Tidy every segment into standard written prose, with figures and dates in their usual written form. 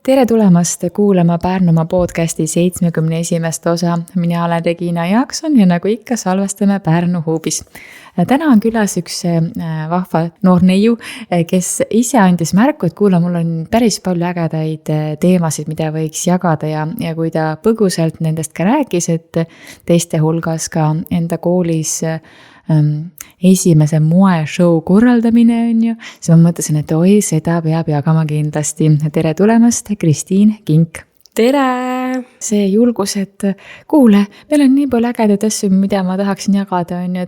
Tere tulemast kuulama Pärnumaa podcasti 71. osa. Mina olen Regina Jaakson ja nagu ikka salvestame Pärnu huubis. Täna on külas üks vahva noor neiu, kes ise andis märku, et kuule, mul on päris palju ägedaid teemasid, mida võiks jagada ja kui ta põgusalt nendest ka rääkis, et teiste hulgas ka enda koolis esimese moeshow korraldamine on ju, siis ma mõtlesin, et oi, seda peab jagama kindlasti. Tere tulemast, Kristiin Kink. Tere! See julgus, et kuule, meil on nii palju ägedaid asju, mida ma tahaksin jagada, on ju,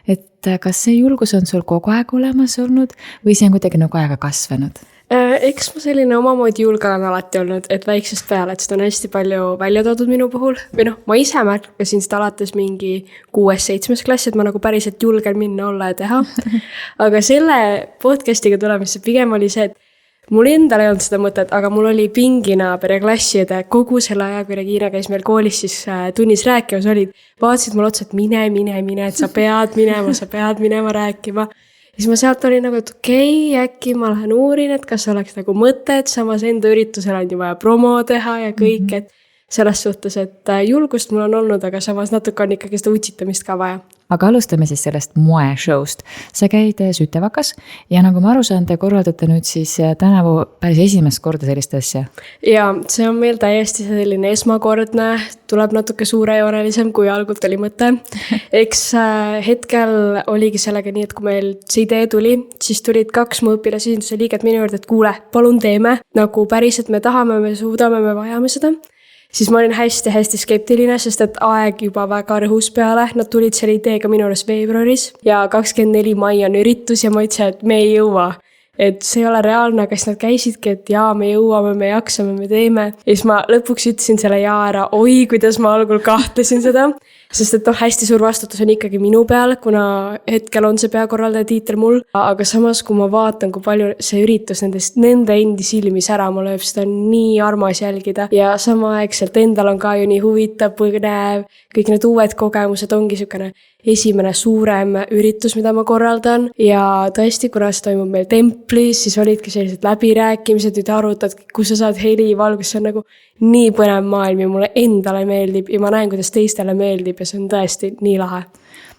et kas see julgus on sul kogu aeg olemas olnud või see on kuidagi nagu aega kasvanud? Eks ma selline omamoodi julge olen alati olnud, et väiksest peale, et seda on hästi palju välja toodud minu puhul. Või ma ise märkasin seda alates mingi 6-7 klassi, et ma nagu päriselt julgen minna olla ja teha. Aga selle podcastiga tulemisse pigem oli see, et mul endal ei olnud seda mõtet, aga mul oli pinginaaber ja klassiõde kogu selle aja, kui Regina käis meil koolis, siis tunnis rääkimas olid. Vaatasid mulle otsa, et mine, et sa pead minema rääkima. Siis ma sealt olin nagu, et okei, äkki ma lähen uurin, et kas oleks nagu mõtet, samas enda üritusel on ju vaja promo teha ja kõik, et selles suhtes, et julgust mul on olnud, aga samas natuke on ikkagi seda utsitamist ka vaja. Aga alustame siis sellest moeshowst. Sa käid Sütevakas ja nagu ma aru saan, te korraldate nüüd siis tänavu päris esimest korda sellist asja. Ja see on meil täiesti selline esmakordne, tuleb natuke suurejoonelisem, kui algult oli mõte. Eks hetkel oligi sellega nii, et kui meil see idee tuli, siis tulid 2 mu õpilasesinduse liiget minu juurde, et kuule, palun teeme, nagu päriselt me tahame, me suudame, me vajame seda. Siis ma olin hästi skeptiline, sest et aeg juba väga rõhus peale. Nad tulid selle ideega minu juures veebruaris ja 24 mai on üritus ja ma ütlesin, et me ei jõua. Et see ei ole reaalne, aga siis nad käisidki, et jaa, me jõuame, me jaksame, me teeme. Ja siis ma lõpuks ütlesin selle jaa ära, oi, kuidas ma algul kahtlesin seda. Sest et hästi suur vastutus on ikkagi minu peal, kuna hetkel on see peakorraldaja tiitel mul. Aga samas, kui ma vaatan, kui palju see üritus nende endi silmis ära, ma lööb seda nii armas jälgida. Ja samaaegselt endal on ka ju nii huvitav, põnev, kõik need uued kogemused ongi niisugune esimene suurem üritus, mida ma korraldan. Ja tõesti, kuna see toimub meil templis, siis olidki sellised läbirääkimised, nüüd arutad, kus sa saad heli, valgus, see on nagu nii põnev maailm ja mulle endale meeldib ja ma näen, kuidas teistele meeldib ja see on tõesti nii lahe.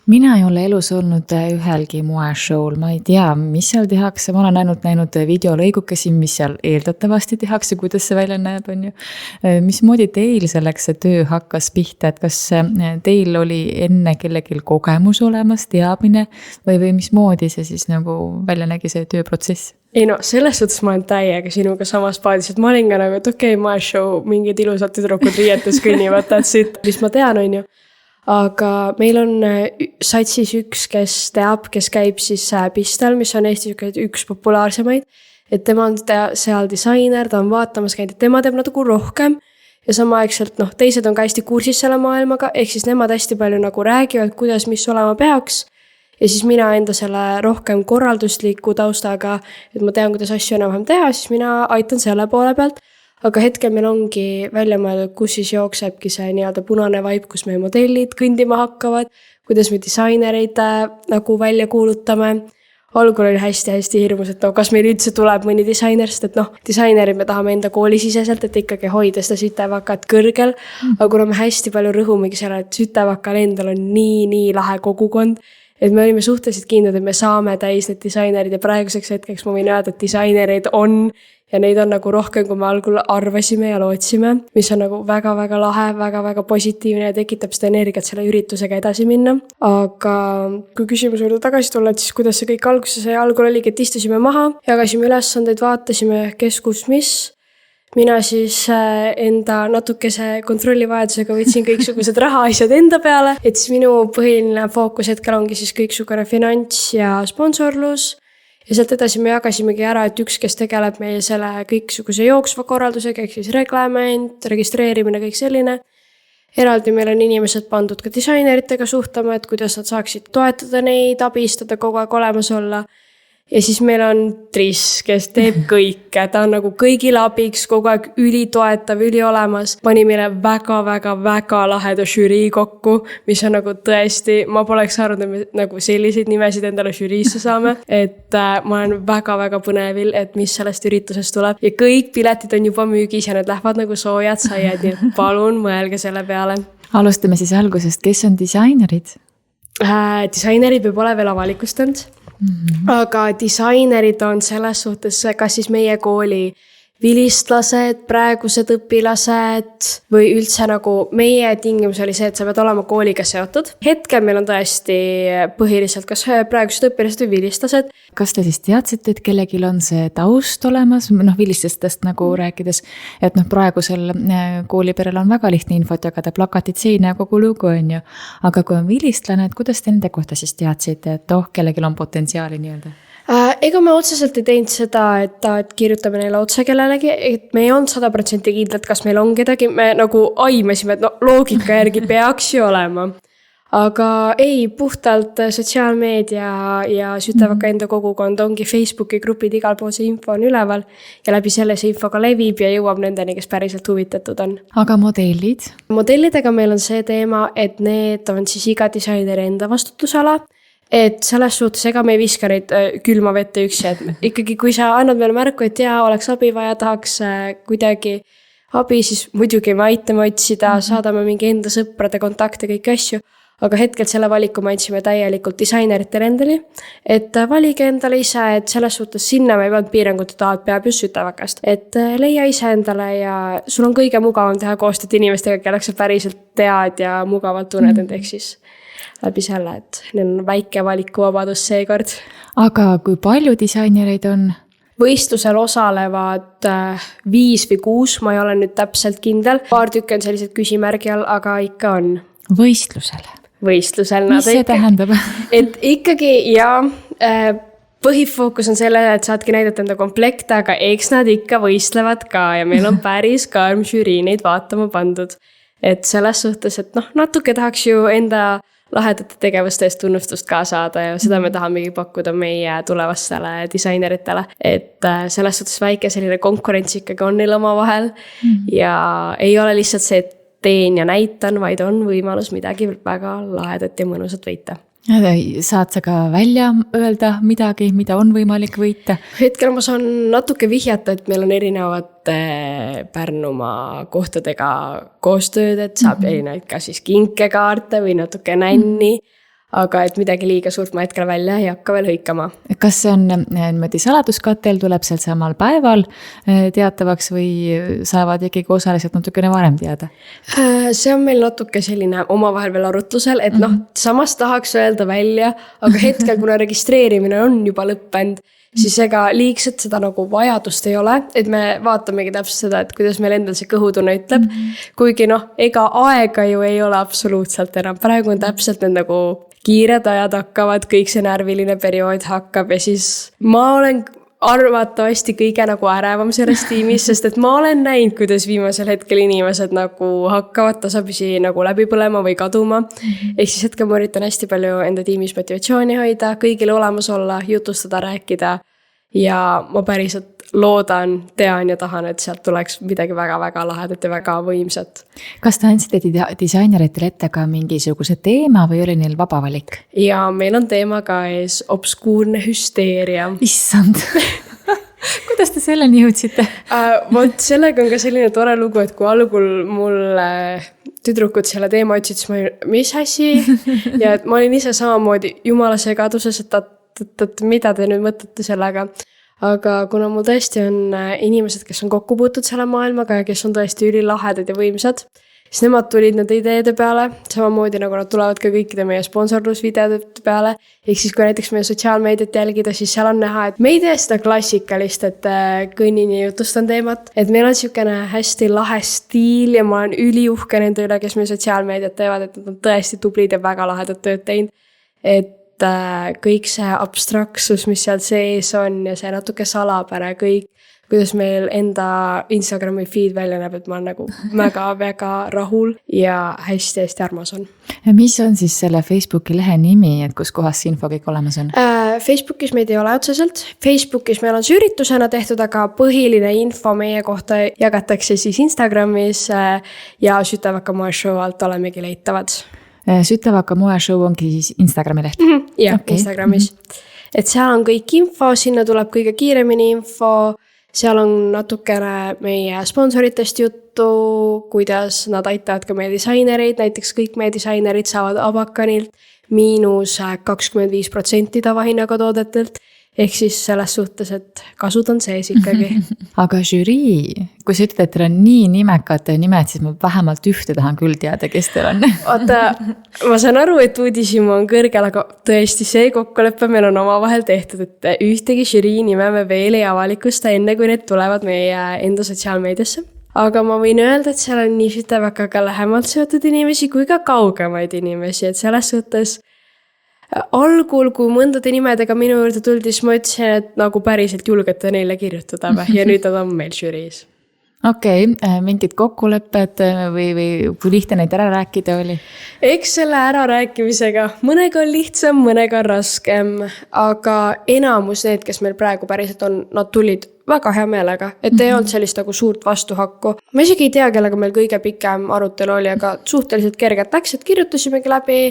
Mina ei ole elus olnud ühelgi moeshow'l, ma ei tea, mis seal tehakse, ma olen ainult näinud videolõigukesi, mis seal eeldatavasti tehakse, kuidas see välja näeb, on ju. Mismoodi teil selleks see töö hakkas pihta, et kas teil oli enne kellelgi kogemus olemas, teadmine või mismoodi see siis nagu välja nägi see tööprotsess? Ei selles suhtes ma olen täiega sinuga samas paadis, et ma olin ka nagu, et okei, moeshow, mingid ilusad tüdrukud riietes kõnnivad, mis ma tean, on ju. Aga meil on satsis üks, kes teab, kes käib siis Pistel, mis on Eestis üks populaarsemaid. Et tema on seal disainer, ta on vaatamas käinud, et tema teeb natuke rohkem. Ja samaaegselt teised on ka hästi kursis selle maailmaga, ehk siis nemad hästi palju nagu räägivad, kuidas mis olema peaks. Ja siis mina enda selle rohkem korraldusliku taustaga, et ma tean, kuidas asju enam teha, siis mina aitan selle poole pealt. Aga hetkel meil ongi välja mõeldud, kus siis jooksebki see nii-öelda punane vaip, kus meie modellid kõndima hakkavad, kuidas me disainereid nagu välja kuulutame. Algul oli hästi hirmus, et kas meil üldse tuleb mõni disainer, sest et disainerid me tahame enda koolisiseselt, et ikkagi hoida seda Sütevakat kõrgel. Aga kuna me hästi palju rõhumegi selle, et Sütevakal endal on nii lahe kogukond, et me olime suhteliselt kindlad, et me saame täis need disainerid ja praeguseks hetkeks ma võin öelda, et disainereid on ja neid on nagu rohkem, kui me algul arvasime ja lootsime, mis on nagu väga lahe, väga positiivne ja tekitab seda energiat selle üritusega edasi minna. Aga kui küsimuse juurde tagasi tulla, et siis kuidas see kõik alguses ja algul oligi, et istusime maha, jagasime ülesandeid, vaatasime kes kus mis. Mina siis enda natukese kontrollivajadusega võtsin kõiksugused rahaasjad enda peale, et siis minu põhiline fookus hetkel ongi siis kõiksugune finants ja sponsorlus. Ja sealt edasi me jagasimegi ära, et üks, kes tegeleb meie selle kõiksuguse jooksva korraldusega, ehk siis reglement, registreerimine, kõik selline. Eraldi meil on inimesed pandud ka disaineritega suhtlema, et kuidas nad saaksid toetada neid, abistada, kogu aeg olemas olla. ja siis meil on Triss, kes teeb kõike, ta on nagu kõigile abiks, kogu aeg ülitoetav, üliolemas. Pani meile väga laheda žürii kokku, mis on nagu tõesti, ma poleks arvanud, et me nagu selliseid nimesid endale žüriisse saame. Et ma olen väga põnevil, et mis sellest üritusest tuleb. Ja kõik piletid on juba müügis ja need lähevad nagu soojad saiad, nii et palun mõelge selle peale. Alustame siis algusest, kes on disainerid? Disainerid võib ole veel avalikustanud. Aga disainerid on selles suhtes kas siis meie kooli vilistlased, praegused õpilased või üldse nagu meie tingimus oli see, et sa pead olema kooliga seotud. Hetkel meil on tõesti põhiliselt kas praegused õpilased või vilistlased. Kas te siis teadsite, et kellelgi on see taust olemas, vilistastest nagu rääkides, et praegusel kooliperel on väga lihtne infot jagada, plakatid seina ja kogu lugu on ju. Aga kui on vilistlane, et kuidas te nende kohta siis teadsite, et kellelgi on potentsiaali nii-öelda? Ega me otseselt ei teinud seda, et kirjutame neile otse kellelegi, et me ei olnud 100% kindlad, kas meil on kedagi, me nagu aimasime, et loogika järgi peaks ju olema. Aga ei, puhtalt sotsiaalmeedia ja Sütevaka enda kogukond ongi Facebooki grupid, igal pool see info on üleval ja läbi selle see info ka levib ja jõuab nendeni, kes päriselt huvitatud on. Aga modellid? Modellidega meil on see teema, et need on siis iga disaineri enda vastutusala. Et selles suhtes ega me ei viska neid külma vette üksi, et ikkagi kui sa annad meile märku, et oleks abi vaja, tahaks kuidagi abi, siis muidugi me aitame otsida, saadame mingi enda sõprade kontakte, kõik asju. Aga hetkel selle valiku me andsime täielikult disaineritele endale, et valige endale ise, et selles suhtes sinna me ei pannud piirangut, et peab just Sütevakast. Et leia ise endale ja sul on kõige mugavam teha koostööd inimestega, kellega sa päriselt tead ja mugavalt tunned end ehk siis läbi selle, et neil on väike valikuvabadus seekord. Aga kui palju disainereid on? Võistlusel osalevad 5 või 6, ma ei ole nüüd täpselt kindel. Paar tükki on sellised küsimärgi all, aga ikka on. Võistlusel? Võistlusel. Mis see tähendab? Et ikkagi põhifookus on sellele, et saadki näidata enda komplekte, aga eks nad ikka võistlevad ka ja meil on päris karm žürii neid vaatama pandud. Et selles suhtes, et natuke tahaks ju enda lahedate tegevuste eest tunnustust ka saada ja seda me tahamegi pakkuda meie tulevastele disaineritele. Et selles suhtes väike selline konkurents ikkagi on neil oma vahel ja ei ole lihtsalt see, et teen ja näitan, vaid on võimalus midagi väga lahedat ja mõnusat võita. Saad sa ka välja öelda midagi, mida on võimalik võita? Hetkel ma saan natuke vihjata, et meil on erinevate Pärnumaa kohtadega koostööd, et saab erinevaid ka siis kinkekaarte või natuke nänni, aga et midagi liiga suurt ma hetkel välja ei hakka veel hõikama. Kas see on niimoodi saladuskatel, tuleb seal samal päeval teatavaks või saavad ikkagi osaliselt natukene varem teada? See on meil natuke selline omavahel veel arutlusel, et samas tahaks öelda välja, aga hetkel, kuna registreerimine on juba lõppenud, siis ega liigselt seda nagu vajadust ei ole, et me vaatamegi täpselt seda, et kuidas meil endal see kõhutunne ütleb. Kuigi ega aega ju ei ole absoluutselt enam. Praegu on täpselt need nagu kiired ajad hakkavad, kõik see närviline periood hakkab ja siis ma olen arvatavasti kõige nagu ärevam selles tiimis, sest et ma olen näinud, kuidas viimasel hetkel inimesed nagu hakkavad tasapisi nagu läbi põlema või kaduma. Ehk siis hetkel ma üritan hästi palju enda tiimis motivatsiooni hoida, kõigile olemas olla, jutustada, rääkida ja ma päriselt loodan, tean ja tahan, et sealt tuleks midagi väga-väga lahedat ja väga võimsat. Kas te andsite disaineritele ette ka mingisuguse teema või oli neil vaba valik? Ja meil on teema ka ees obskuurne hüsteeria. Issand! Kuidas te selleni jõudsite? Sellega on ka selline tore lugu, et kui algul mulle tüdrukud selle teema ütsid, siis ma olin, mis asi? Ja et ma olin ise samamoodi jumala segaduses, et mida te nüüd mõtlete sellega. Aga kuna mul tõesti on inimesed, kes on kokku puutud selle maailmaga ja kes on tõesti ülilahedad ja võimsad, siis nemad tulid nende ideede peale, samamoodi nagu nad tulevad ka kõikide meie sponsorlusvideode peale. Ehk siis kui näiteks meie sotsiaalmeediat jälgida, siis seal on näha, et me ei tee seda klassikalist, et kõnnini jutustan teemat. Et meil on niisugune hästi lahe stiil ja ma olen üliuhke nende üle, kes meie sotsiaalmeediat teevad, et nad on tõesti tublid ja väga lahedat tööd teinud. Et kõik see abstraktsus, mis seal sees on ja see natuke salapära, kõik kuidas meil enda Instagrami feed välja näeb, et ma olen nagu väga-väga rahul ja hästi-hästi armas on. Mis on siis selle Facebooki lehe nimi, et kus kohas see info kõik olemas on? Facebookis meid ei ole otseselt. Facebookis meil on see üritusena tehtud, aga põhiline info meie kohta jagatakse siis Instagramis ja Sütevaka moeshow alt olemegi leitavad. Sütevaka moeshow ongi siis Instagrami leht? Jah, okay. Instagramis. Et seal on kõik info, sinna tuleb kõige kiiremini info, seal on natukene meie sponsoritest juttu, kuidas nad aitavad ka meie disainereid, näiteks kõik meie disainerid saavad Abakanilt -25% tavahinnaga toodetelt, ehk siis selles suhtes, et kasud on sees ikkagi. Aga žürii, kui sa ütled, et teil on nii nimekad nimed, siis ma vähemalt ühte tahan küll teada, kes teil on. Oota, ma saan aru, et uudishimu on kõrgel, aga tõesti see kokkulepe meil on omavahel tehtud, et ühtegi žürii nime me veel ei avalikusta enne, kui need tulevad meie enda sotsiaalmeediasse. Aga ma võin öelda, et seal on nii Sütevakaga lähemalt seotud inimesi kui ka kaugemaid inimesi, et selles suhtes algul, kui mõndade nimedega minu juurde tuldi, siis ma ütlesin, et nagu päriselt julgete neile kirjutada ja nüüd nad on meil žüriis. Okei, mingid kokkulepped või kui lihtne neid ära rääkida oli? Eks selle ärarääkimisega mõnega on lihtsam, mõnega on raskem, aga enamus need, kes meil praegu päriselt on, nad tulid väga hea meelega, et ei olnud sellist nagu suurt vastuhakku. Ma isegi ei tea, kellega meil kõige pikem arutelu oli, aga suhteliselt kergelt läks, et kirjutasimegi läbi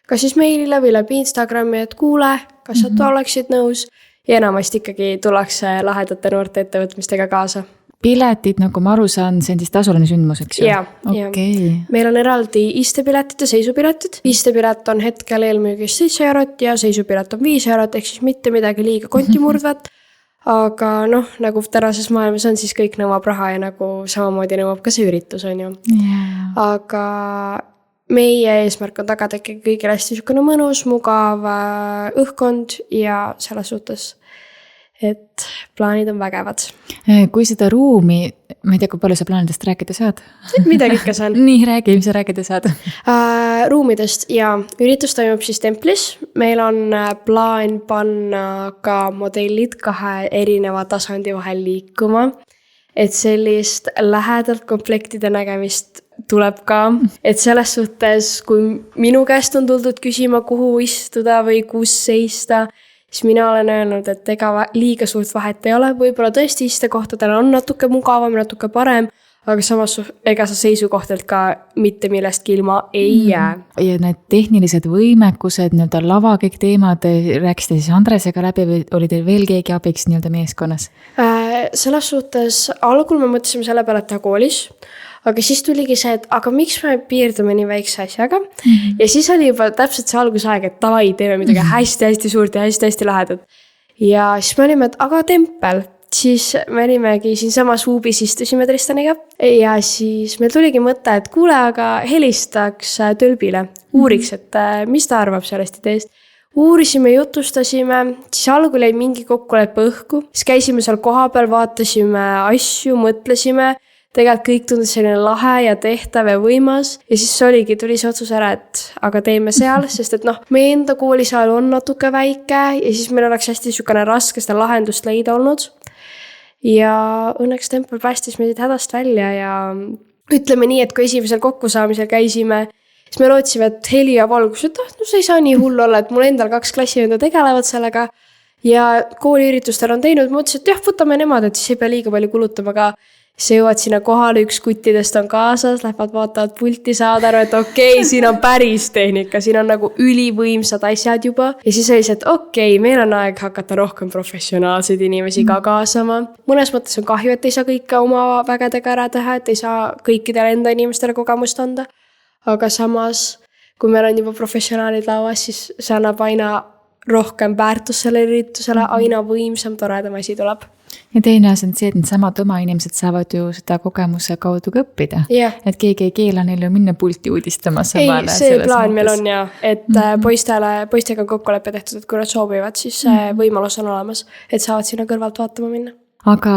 kas siis meilile või läbi Instagrami, et kuule, kas sa oleksid nõus ja enamasti ikkagi tullakse lahedate noorte ettevõtmistega kaasa. Piletid, nagu ma aru saan, see on siis tasuline sündmus, eks ju? Jaa. Meil on eraldi istepiletid ja seisupiletid. Istepilet on hetkel eelmüügis 7 eurot ja seisupilet on 5 eurot, ehk siis mitte midagi liiga kontimurdvat. Aga nagu tänases maailmas on, siis kõik nõuab raha ja nagu samamoodi nõuab ka see üritus, on ju. Yeah. Aga meie eesmärk on tagada ikkagi kõigil hästi niisugune mõnus, mugav õhkkond ja selles suhtes, et plaanid on vägevad. Kui seda ruumi, ma ei tea, kui palju sa plaanidest rääkida saad? Midagi ikka saan. Nii, räägi, mis sa rääkida saad? Ruumidest ja üritus toimub siis templis. Meil on plaan panna ka modellid 2 erineva tasandi vahel liikuma, et sellist lähedalt komplektide nägemist tuleb ka, et selles suhtes, kui minu käest on tuldud küsima, kuhu istuda või kus seista, siis mina olen öelnud, et ega liiga suurt vahet ei ole, võib-olla tõesti istekohtadel on natuke mugavam, natuke parem, aga samas ega sa seisukohtelt ka mitte millestki ilma ei jää. Ja need tehnilised võimekused, nii-öelda lava kõik teemad, rääkisite siis Andresega läbi või oli teil veel keegi abiks nii-öelda meeskonnas? Selles suhtes algul me mõtlesime selle peale, et ta koolis, aga siis tuligi see, et aga miks me piirdume nii väikse asjaga? Ja siis oli juba täpselt see algusaeg, et davai, teeme midagi hästi-hästi suurt ja hästi-hästi lahedat. Ja siis me olime, et aga tempel. Siis me olimegi siin samas Uubis istusime Tristaniga ja siis meil tuligi mõte, et kuule, aga helistaks Tölbile, uuriks, et mis ta arvab sellest ideest. Uurisime, jutustasime, siis algul jäi mingi kokkuleppe õhku, siis käisime seal kohapeal, vaatasime asju, mõtlesime, tegelikult kõik tundus selline lahe ja tehtav ja võimas ja siis tuli see otsus ära, et aga teeme seal, sest et meie enda koolisaal on natuke väike ja siis meil oleks hästi niisugune raske seda lahendust leida olnud. Ja õnneks tempel päästis meid hädast välja ja ütleme nii, et kui esimesel kokkusaamisel käisime, siis me lootsime, et heli ja valgus, et see ei saa nii hull olla, et mul endal 2 klassivenda tegelevad sellega ja kooliüritustel on teinud, mõtlesin, et jah, võtame nemad, et siis ei pea liiga palju kulutama ka. See jõuad sinna kohale, üks kuttidest on kaasas, lähevad vaatavad pulti, saad aru, et okei, siin on päris tehnika, siin on nagu ülivõimsad asjad juba. Ja siis oli see, et okei, meil on aeg hakata rohkem professionaalseid inimesi ka kaasama. Mõnes mõttes on kahju, et ei saa kõike oma vägedega ära teha, et ei saa kõikidele enda inimestele kogemust anda. Aga samas, kui meil on juba professionaalid lauas, siis see annab aina rohkem väärtus selle üritusele, aina võimsam, toredam asi tuleb. Ja teine asi on see, et need samad oma inimesed saavad ju seda kogemuse kaudu ka õppida. Yeah. Et keegi ei keela neil ju minna pulti uudistama samale. Ei, see plaan meil on ja, et poistega on kokkulepe tehtud, et kui nad soovivad, siis võimalus on olemas, et saavad sinna kõrvalt vaatama minna. Aga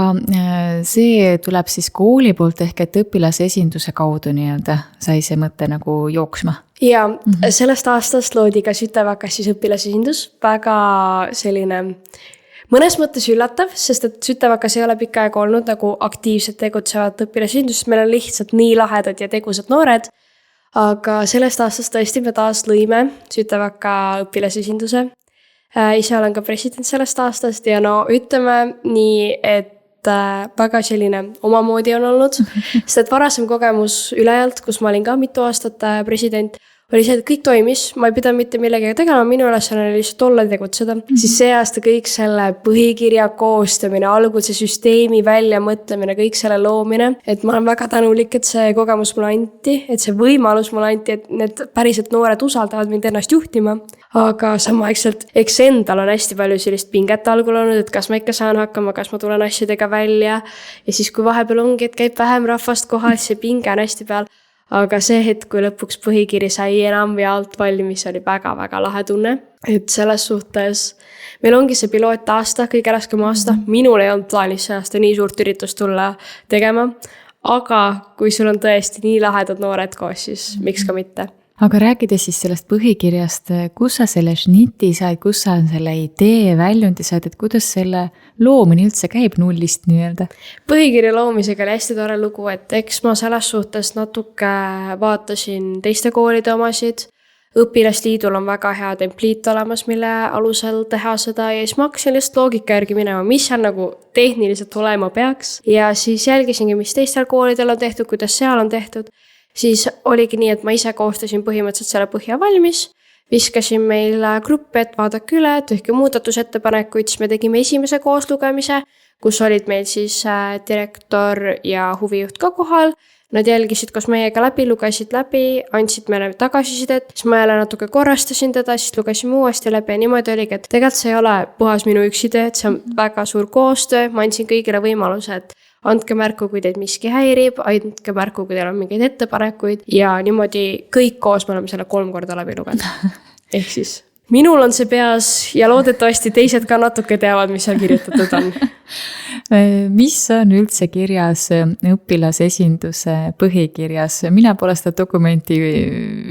see tuleb siis kooli poolt ehk, et õpilase esinduse kaudu nii-öelda sai see mõte nagu jooksma. Ja sellest aastast loodi ka Sütevakas siis õpilasesindus, väga selline mõnes mõttes üllatav, sest et Sütevakas ei ole pikka aega olnud nagu aktiivselt tegutsevad õpilasündused, meil on lihtsalt nii lahedad ja tegusad noored. Aga sellest aastast tõesti me taas lõime Sütevaka õpilasesinduse. Ise olen ka president sellest aastast ja no ütleme nii, et väga selline omamoodi on olnud, sest et varasem kogemus ülejalt, kus ma olin ka mitu aastat president, oli see, et kõik toimis, ma ei pidanud mitte millegagi tegelema, minu ülesanne oli lihtsalt olla tegutseda. Siis see aasta kõik selle põhikirja koostamine, algul see süsteemi väljamõtlemine, kõik selle loomine, et ma olen väga tänulik, et see kogemus mulle anti, et see võimalus mulle anti, et need päriselt noored usaldavad mind ennast juhtima. Aga samaaegselt, eks endal on hästi palju sellist pinget algul olnud, et kas ma ikka saan hakkama, kas ma tulen asjadega välja. Ja siis, kui vahepeal ongi, et käib vähem rahvast kohal, see pinge on hästi peal. Aga see hetk, kui lõpuks põhikiri sai enam ja alt valmis, oli väga-väga lahe tunne. Et selles suhtes, meil ongi see pilootaasta, kõige raskem aasta. Minul ei olnud plaanis see aasta nii suurt üritust tulla tegema. Aga kui sul on tõesti nii lahedad noored koos, siis miks ka mitte. Aga rääkides siis sellest põhikirjast, kus sa selle šniti said, kus sa selle idee väljundi said, et kuidas selle loomine üldse käib nullist nii-öelda? Põhikirja loomisega oli hästi tore lugu, et eks ma selles suhtes natuke vaatasin teiste koolide omasid. Õpilasliidul on väga hea templiit olemas, mille alusel teha seda ja siis ma hakkasin lihtsalt loogika järgi minema, mis seal nagu tehniliselt olema peaks. Ja siis jälgisingi, mis teistel koolidel on tehtud, kuidas seal on tehtud. Siis oligi nii, et ma ise koostasin põhimõtteliselt selle põhja valmis, viskasin meil gruppi, et vaadake üle, tehke muudatusettepanekuid, siis me tegime esimese kooslugemise, kus olid meil siis direktor ja huvijuht ka kohal. Nad jälgisid, kas meiega läbi, lugesid läbi, andsid meile tagasisidet, siis ma jälle natuke korrastasin teda, siis lugesime uuesti läbi ja niimoodi oligi, et tegelikult see ei ole puhas minu üks idee, et see on väga suur koostöö, ma andsin kõigile võimaluse, et andke märku, kui teid miski häirib, andke märku, kui teil on mingeid ettepanekuid ja niimoodi kõik koos me oleme selle 3 korda läbi lugenud. Ehk siis minul on see peas ja loodetavasti teised ka natuke teavad, mis seal kirjutatud on. Mis on üldse kirjas õpilasesinduse põhikirjas? Mina pole seda dokumenti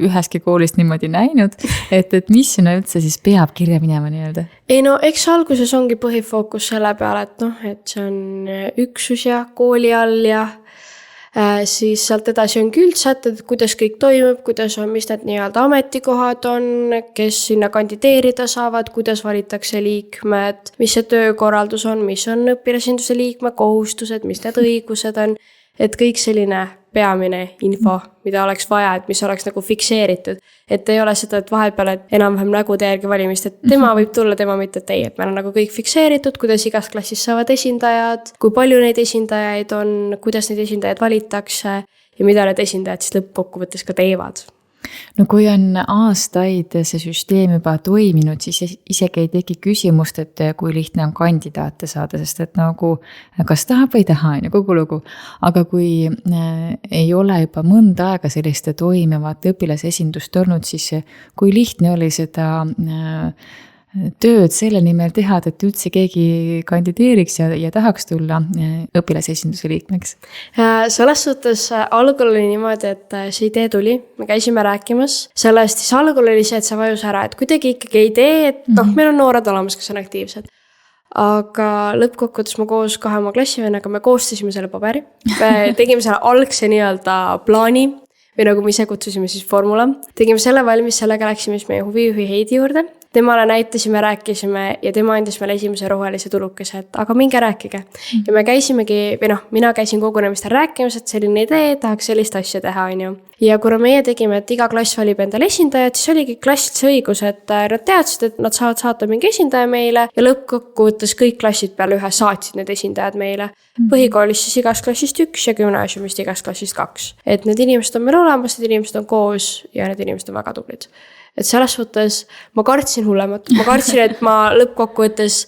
üheski koolist niimoodi näinud, et mis sinna üldse siis peab kirja minema nii-öelda? Ei no, eks alguses ongi põhifookus selle peale, et see on üksus ja kooli all ja siis sealt edasi on üldsätted, kuidas kõik toimub, kuidas on, mis need nii-öelda ametikohad on, kes sinna kandideerida saavad, kuidas valitakse liikmed, mis see töökorraldus on, mis on õpilasesinduse liikme kohustused, mis need õigused on, et kõik selline peamine info, mida oleks vaja, et mis oleks nagu fikseeritud. Et ei ole seda, et vahepeal, et enam-vähem nägude järgi valimist, et tema võib tulla, tema mitte ei, et meil on nagu kõik fikseeritud, kuidas igas klassis saavad esindajad, kui palju neid esindajaid on, kuidas neid esindajaid valitakse ja mida need esindajad siis lõppkokkuvõttes ka teevad. No kui on aastaid see süsteem juba toiminud, siis isegi ei teki küsimust, et kui lihtne on kandidaate saada, sest et nagu kas tahab või ei taha, kogu lugu. Aga kui ei ole juba mõnda aega sellist toimivat õpilasesindust olnud, siis kui lihtne oli seda tööd selle nimel teha, et üldse keegi kandideeriks ja tahaks tulla õpilasesinduse liikmeks? Selles suhtes algul oli niimoodi, et see idee tuli, me käisime rääkimas. Sellest siis algul oli see, et see vajus ära, et kuidagi ikkagi idee, et meil on noored olemas, kes on aktiivsed. Aga lõppkokkuvõttes ma koos 2 oma klassivennaga, me koostasime selle paberi. Me tegime selle algse nii-öelda plaani või nagu me ise kutsusime siis formula. Tegime selle valmis, sellega läksime siis meie huvijuhi Heidi juurde. Temale näitasime, rääkisime ja tema andis meile esimese rohelise tulukese, et aga minge rääkige. Ja me käisimegi, või mina käisin kogunemistel rääkimas, et selline idee, tahaks sellist asja teha, on ju. Ja kuna meie tegime, et iga klass valib endale esindajad, siis oligi klassid see õigus, et nad teadsid, et nad saavad saata mingi esindaja meile ja lõppkokkuvõttes kõik klassid peale ühe saatsid need esindajad meile. Põhikoolis siis igast klassist 1 ja gümnaasiumist igast klassist 2. Et need inimesed on meil olemas, need inimesed on koos ja need inimesed on väga tublid. Et selles suhtes ma kartsin hullemat. Ma kartsin, et ma lõppkokkuvõttes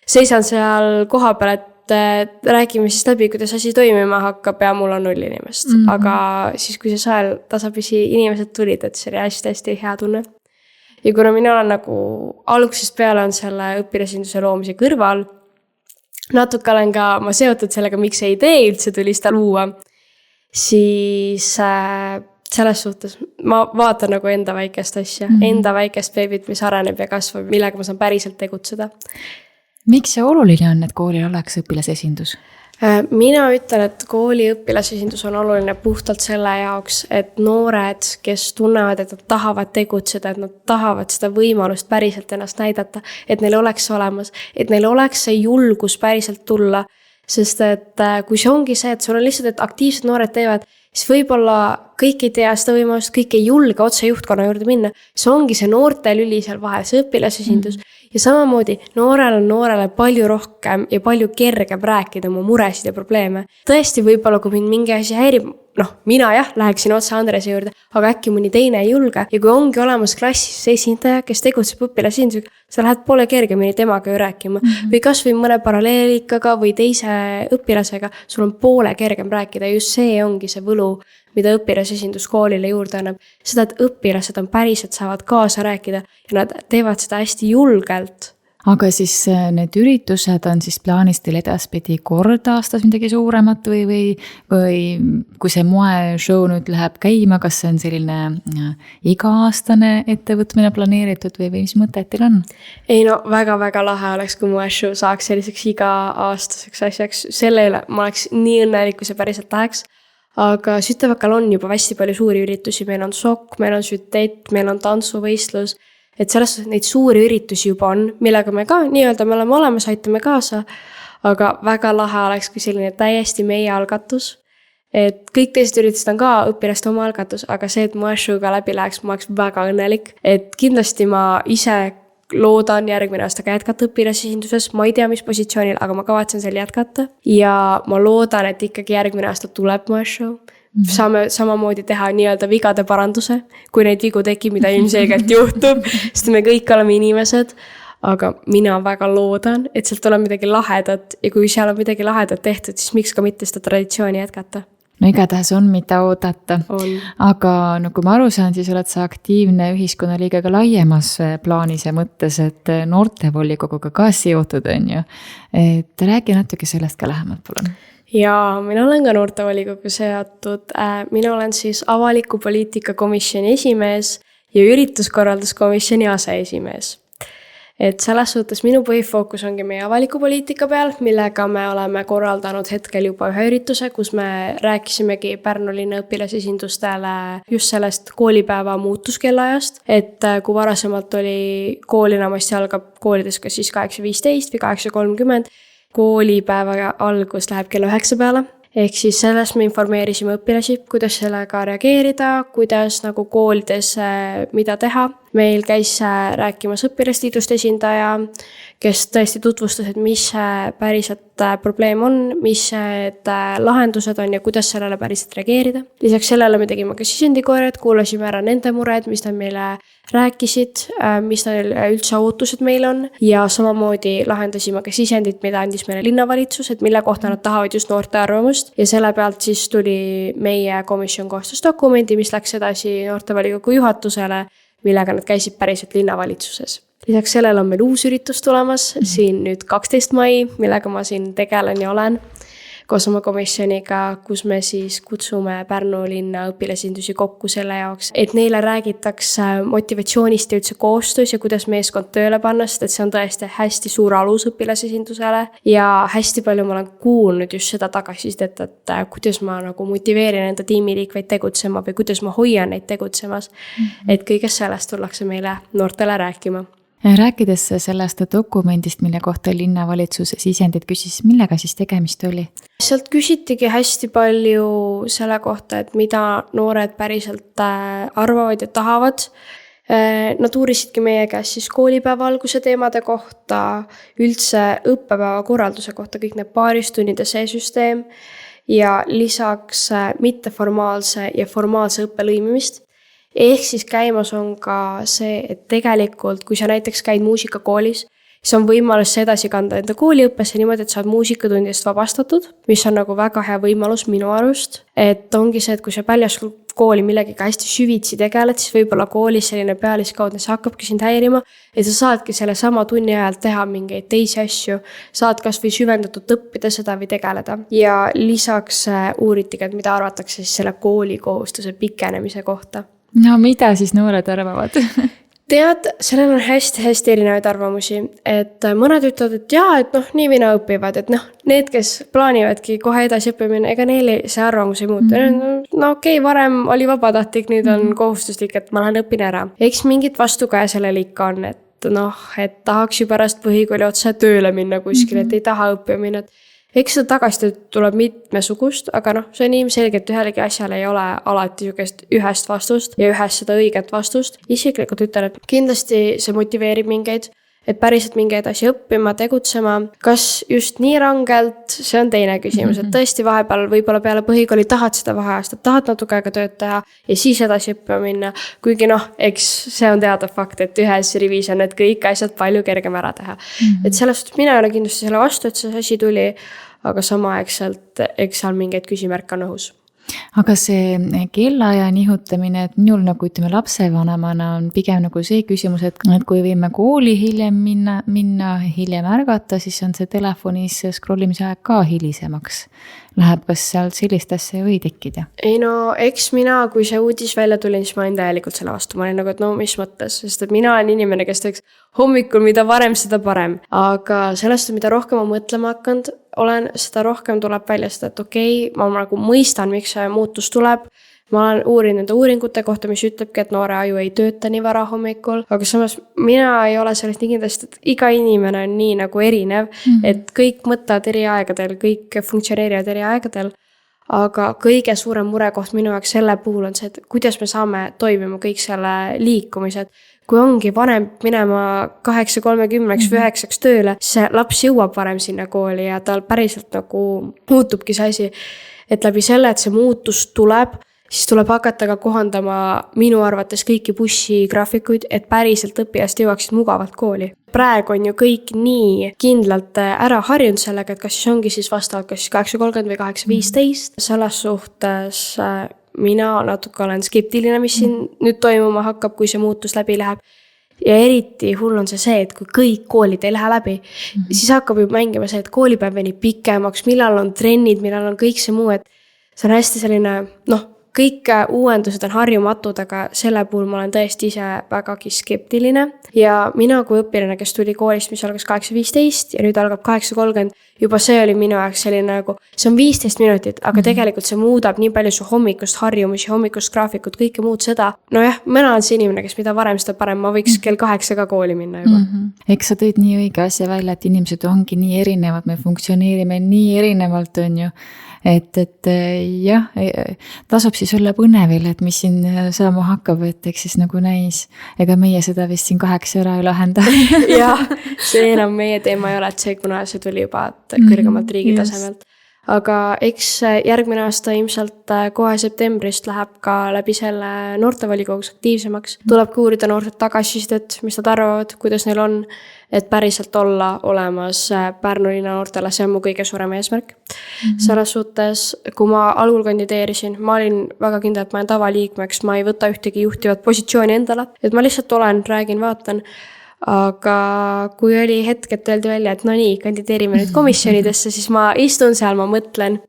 seisan seal koha peal, et räägime siis läbi, kuidas asi toimima hakkab ja mul on 0 inimest. Aga siis, kui see sael tasapisi inimesed tulid, et see oli hästi hea tunne. Ja kuna mina olen nagu algusest peale on selle õpilasesinduse loomise kõrval, natuke olen ka ma seotud sellega, miks see idee üldse tuli seda luua, siis selles suhtes ma vaatan nagu enda väikest asja, enda väikest beebit, mis areneb ja kasvab, millega ma saan päriselt tegutseda. miks see oluline on, et koolil oleks õpilasesindus? Mina ütlen, et kooli õpilasesindus on oluline puhtalt selle jaoks, et noored, kes tunnevad, et nad tahavad tegutseda, et nad tahavad seda võimalust päriselt ennast näidata, et neil oleks olemas, et neil oleks see julgus päriselt tulla. Sest et kui see ongi see, et sul on lihtsalt, et aktiivsed noored teevad, siis võib-olla kõik ei tea seda võimalust, kõik ei julge otse juhtkonna juurde minna. See ongi see noorte lüli seal vahel, see õpilasesindus. Ja samamoodi noorel on noorele palju rohkem ja palju kergem rääkida oma muresid ja probleeme. Tõesti võib-olla, kui mind mingi asi häirib, mina läheksin otse Andrese juurde, aga äkki mõni teine ei julge. Ja kui ongi olemas klassis esindaja, kes tegutseb õpilasesindusega, sa lähed poole kergemini temaga ju rääkima. Või kas või mõne paralleelikaga või teise õpilasega, sul on poole kergem rääkida. Just see ongi see võlu, mida õpilasesindus koolile juurde annab. Seda, et õpilased on päriselt saavad kaasa rääkida ja nad teevad seda hästi julgelt. Aga siis need üritused on siis plaanis teil edaspidi kord aastas midagi suuremat või kui see moeshow nüüd läheb käima, kas see on selline iga-aastane ettevõtmine planeeritud või mis mõtted teil on? Ei väga-väga lahe oleks, kui moeshow saaks selliseks iga-aastaseks asjaks. Selle üle ma oleks nii õnnelik, kui see päriselt läheks. Aga Sütevakal on juba hästi palju suuri üritusi, meil on sokk, meil on sütett, meil on tantsuvõistlus, et sellest neid suuri üritusi juba on, millega me ka nii-öelda me oleme olemas, aitame kaasa, aga väga lahe oleks kui selline täiesti meie algatus, et kõik teised üritused on ka õpilaste oma algatus, aga see, et moeshow'ga läbi läheks, ma oleks väga õnnelik, et kindlasti ma ise loodan järgmine aasta ka jätkata õpilasesinduses, ma ei tea, mis positsioonil, aga ma kavatsen seal jätkata ja ma loodan, et ikkagi järgmine aasta tuleb moeshow. Saame samamoodi teha nii-öelda vigade paranduse, kui neid vigu tekib, mida ilmselgelt juhtub, sest me kõik oleme inimesed, aga mina väga loodan, et sealt tuleb midagi lahedat ja kui seal on midagi lahedat tehtud, siis miks ka mitte seda traditsiooni jätkata. No igatahes on, mida oodata. Aga kui ma aru saan, siis oled sa aktiivne ühiskonnaliige ka laiemas plaanis ja mõttes, et noortevolikoguga ka seotud on ju. Et räägi natuke sellest ka lähemalt, palun. Ja mina olen ka noortevolikogu seotud. Mina olen siis avaliku poliitika komisjoni esimees ja ürituskorralduskomisjoni aseesimees. Et selles suhtes minu põhifookus ongi meie avaliku poliitika peal, millega me oleme korraldanud hetkel juba ühe ürituse, kus me rääkisimegi Pärnu linna õpilasesindustele just sellest koolipäeva muutuskellaajast, et kui varasemalt oli kool enamasti algab koolides kas siis 8.15 või 8.30, koolipäeva algus läheb kella 9 peale. Ehk siis sellest me informeerisime õpilasi, kuidas sellega reageerida, kuidas nagu koolides mida teha. Meil käis rääkimas õpilasliidust esindaja, kes tõesti tutvustas, et mis päriselt probleem on, mis lahendused on ja kuidas sellele päriselt reageerida. Lisaks sellele me tegime ka sisendikoorjad, kuulasime ära nende mured, mis nad meile rääkisid, mis neil üldse ootused meil on ja samamoodi lahendasime ka sisendit, mida andis meile linnavalitsus, et mille kohta nad tahavad just noorte arvamust ja selle pealt siis tuli meie komisjon koostas dokumendi, mis läks edasi noortevolikogu juhatusele, millega nad käisid päriselt linnavalitsuses. Lisaks sellele on meil uus üritus tulemas, siin nüüd 12. mai, millega ma siin tegelen ja olen koos oma komisjoniga, kus me siis kutsume Pärnu linna õpilasesindusi kokku selle jaoks, et neile räägitakse motivatsioonist ja üldse koostöös ja kuidas meeskond tööle panna, sest et see on tõesti hästi suur alus õpilasesindusele ja hästi palju ma olen kuulnud just seda tagasisidet, et kuidas ma nagu motiveerin enda tiimiliikveid tegutsema või kuidas ma hoian neid tegutsemas, et kõigest sellest tullakse meile noortele rääkima. Rääkides sellest dokumendist, mille kohta linnavalitsus sisendid küsis, millega siis tegemist oli? Sealt küsitigi hästi palju selle kohta, et mida noored päriselt arvavad ja tahavad. Nad uurisidki meie käest siis koolipäeva alguse teemade kohta, üldse õppepäeva korralduse kohta, kõik need paaristunnide see süsteem ja lisaks mitteformaalse ja formaalse õppe lõimimist. Ehk siis käimas on ka see, et tegelikult, kui sa näiteks käid muusikakoolis, siis on võimalus see edasi kanda enda kooliõppesse niimoodi, et saad muusikatundidest vabastatud, mis on nagu väga hea võimalus minu arust. Et ongi see, et kui sa väljaspool kooli millegiga hästi süvitsi tegeled, siis võib-olla koolis selline pealiskaudne, see hakkabki sind häirima, et sa saadki selle sama tunni ajal teha mingeid teisi asju, saad kas või süvendatud õppida seda või tegeleda. Ja lisaks uuritigi, et mida arvatakse siis selle koolikohustuse pikenemise kohta. No mida siis noored arvavad? tead, sellel on hästi-hästi erinevaid arvamusi, et mõned ütlevad, et jaa, et nii mina õpivad, et need, kes plaanivadki kohe edasi õppimine, ega neil see arvamus ei muutu. No okei, varem oli vabatahtlik, nüüd on kohustuslik, et ma lähen õpin ära. Eks mingit vastukäe sellel ikka on, et tahaks ju pärast põhikooli otse tööle minna kuskil, et ei taha õppima minna. Eks seda tagasisidet tuleb mitmesugust, aga see on ilmselgelt ühelegi asjale ei ole alati niisugust ühest vastust ja ühest seda õiget vastust. Isiklikult ütlen, et kindlasti see motiveerib mingeid, et päriselt mingi edasi õppima, tegutsema. Kas just nii rangelt, see on teine küsimus, et tõesti vahepeal võib-olla peale põhikooli tahad seda vaheaastat, tahad natuke aega tööd teha ja siis edasi õppima minna. Kuigi eks see on teada fakt, et ühes rivis on need kõik asjad palju kergem ära teha. Et selles suhtes mina ei ole kindlasti selle vastu, et see asi tuli, aga samaaegselt eks seal mingeid küsimärke on õhus. Aga see kellaaja nihutamine, et minul ütleme lapsevanemana on pigem see küsimus, et kui võime kooli hiljem minna hiljem ärgata, siis on see telefonis scrollimise aeg ka hilisemaks. Läheb, kas seal sellist asja või tekkida? Ei eks mina, kui see uudis välja tuli, siis ma olin täielikult selle vastu. Ma olin et mis mõttes, sest et mina olen inimene, kes teeks hommikul, mida varem, seda parem. Aga sellest, mida rohkem ma mõtlema hakanud olen, seda rohkem tuleb välja seda, et okei, ma mõistan, miks see muutus tuleb. Ma olen uurinud nende uuringute kohta, mis ütlebki, et noore aju ei tööta nii vara hommikul, aga samas mina ei ole sellest nii kindlasti, et iga inimene on nii erinev, et kõik mõtlevad eri aegadel, kõik funktsioneerivad eri aegadel, aga kõige suurem murekoht minu jaoks selle puhul on see, et kuidas me saame toimima kõik selle liikumised. Kui ongi vanem minema 8:30 või 9 tööle, see laps jõuab varem sinna kooli ja tal päriselt muutubki see asi, et läbi selle, et see muutus tuleb, siis tuleb hakata ka kohandama minu arvates kõiki bussigraafikuid, et päriselt õpilased jõuaksid mugavalt kooli. Praegu on ju kõik nii kindlalt ära harjunud sellega, et kas siis ongi siis vastavalt kas 8:30 või 8:15. Selles suhtes mina natuke olen skeptiline, mis siin nüüd toimuma hakkab, kui see muutus läbi läheb. Ja eriti hull on see, et kui kõik koolid ei lähe läbi, siis hakkab ju mängima see, et koolipäev venib pikemaks, millal on trennid, millal on kõik see muu, et see on hästi selline, kõik uuendused on harjumatud, aga selle puhul ma olen tõesti ise vägagi skeptiline. Ja mina kui õpilane, kes tuli koolist, mis algas 8:15 ja nüüd algab 8:30, juba see oli minu jaoks selline see on 15 minutit, aga tegelikult see muudab nii palju su hommikust harjumusi, hommikust graafikut, kõike muud seda. Mina olen see inimene, kes mida varem seda parem, ma võiks kell 8 ka kooli minna juba. Eks sa tõid nii õige asja välja, et inimesed ongi nii erinevad, me funktsioneerime nii erinevalt, on ju. Et jah, tasub siis olla põnevil, et mis siin saama hakkab, et eks siis näis. Ega meie seda vist siin 8 ära ei lahenda. Jah, see enam meie teema ei ole, et see, kuna see tuli juba kõrgemalt riigi tasemelt. Aga eks järgmine aasta ilmselt kohe septembrist läheb ka läbi selle noortevolikogus aktiivsemaks. Tuleb ka uurida noorte tagasisidet, mis nad arvavad, kuidas neil on, et päriselt olla olemas Pärnu linna noortele, see on mu kõige suurem eesmärk. Selles suhtes, kui ma algul kandideerisin, ma olin väga kindel, et ma olen tavaliikmeks, ma ei võta ühtegi juhtivat positsiooni endale, et ma lihtsalt olen, räägin, vaatan. Aga kui oli hetk, et öeldi välja, et kandideerime nüüd komisjonidesse, siis ma istun seal, ma mõtlen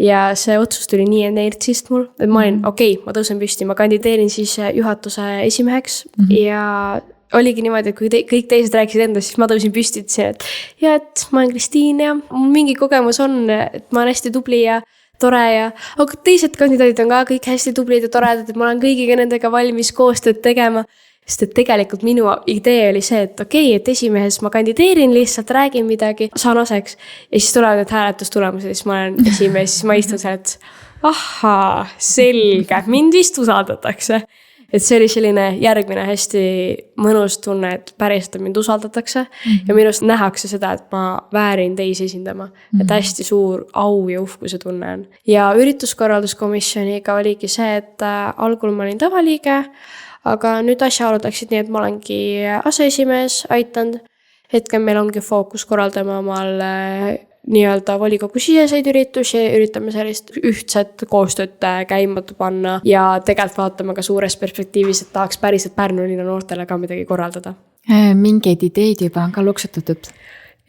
ja see otsus tuli nii inertsist mul, et ma olin ma tõusen püsti, ma kandideerin siis juhatuse esimeheks ja oligi niimoodi, et kui kõik teised rääkisid endast, siis ma tõusin püsti, et ma olen Kristiin ja mingi kogemus on, et ma olen hästi tubli ja tore ja aga teised kandidaadid on ka kõik hästi tublid ja toredad, et ma olen kõigiga nendega valmis koostööd tegema. Sest et tegelikult minu idee oli see, et et esimehes ma kandideerin lihtsalt, räägin midagi, saan osaks ja siis tulevad need hääletustulemused ja siis ma olen esimees, siis ma istun seal, et ahaa, selge, mind vist usaldatakse. Et see oli selline järgmine hästi mõnus tunne, et päriselt mind usaldatakse ja minust nähakse seda, et ma väärin teisi esindama. Et hästi suur au ja uhkuse tunne on. Ja ürituskorralduskomisjoniga oligi see, et algul ma olin tavaliige, aga nüüd asjaolud läksid nii, et ma olengi aseesimees aitanud. Hetkel meil ongi fookus korraldama omal nii-öelda volikogu siseseid üritusi, üritame sellist ühtset koostööd käima panna ja tegelikult vaatame ka suures perspektiivis, et tahaks päriselt Pärnu linna noortele ka midagi korraldada. Mingeid ideid juba on ka luksutatud?